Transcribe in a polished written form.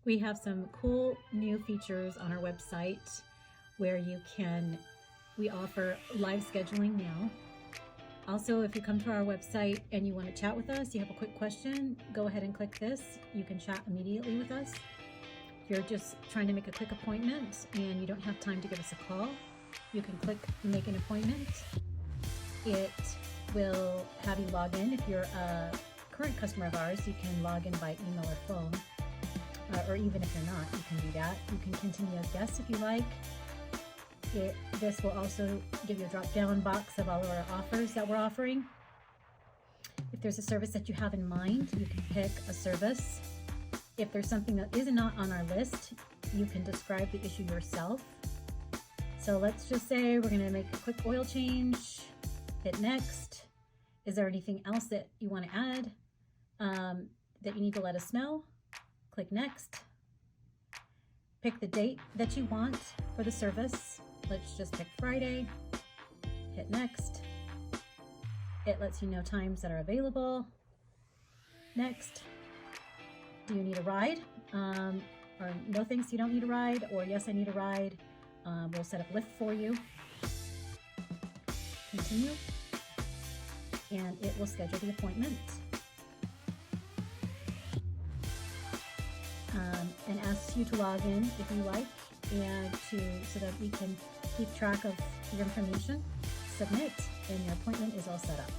We have some cool new features on our website where we offer live scheduling now. Also, if you come to our website and you want to chat with us, you have a quick question, go ahead and click this. You can chat immediately with us. If you're just trying to make a quick appointment and you don't have time to give us a call, you can click make an appointment. It will have you log in. If you're a current customer of ours, you can log in by email or phone. Or even if you're not, you can do that. You can continue as guest if you like. This will also give you a drop-down box of all of our offers that we're offering. If there's a service that you have in mind, you can pick a service. If there's something that is not on our list, you can describe the issue yourself. So let's just say we're going to make a quick oil change. Hit next. Is there anything else that you want to add that you need to let us know? Click next. Pick the date that you want for the service. Let's just pick Friday. Hit next. It lets you know times that are available. Next. Do you need a ride? Or no thanks, you don't need a ride, or yes, I need a ride. We'll set up Lyft for you. Continue. And it will schedule the appointment. And asks you to log in if you like, and so that we can keep track of your information. Submit, and your appointment is all set up.